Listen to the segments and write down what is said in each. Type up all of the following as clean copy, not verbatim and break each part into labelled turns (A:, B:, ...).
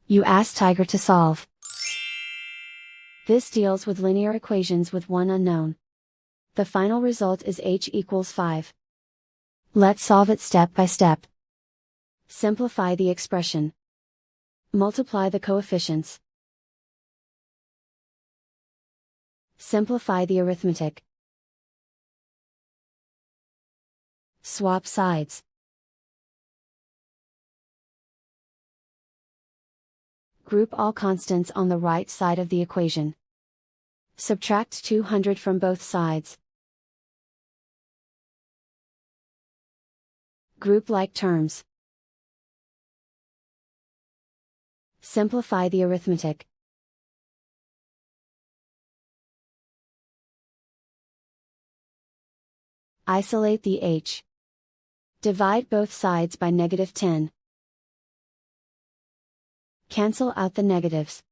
A: You ask Tiger to solve. This deals with linear equations with one unknown. The final result is h equals 5. Let's solve it step by step. Simplify the expression. Multiply the coefficients. Simplify the arithmetic. Swap sides. Group all constants on the right side of the equation. Subtract 200 from both sides. Group like terms. Simplify the arithmetic. Isolate the h. Divide both sides by -10. Cancel out the negatives.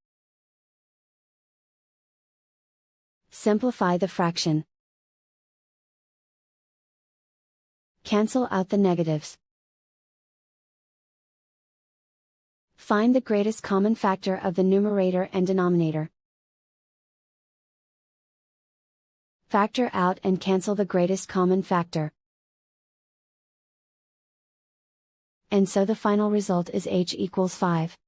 A: Simplify the fraction. Cancel out the negatives. Find the greatest common factor of the numerator and denominator. Factor out and cancel the greatest common factor. And so the final result is h equals 5.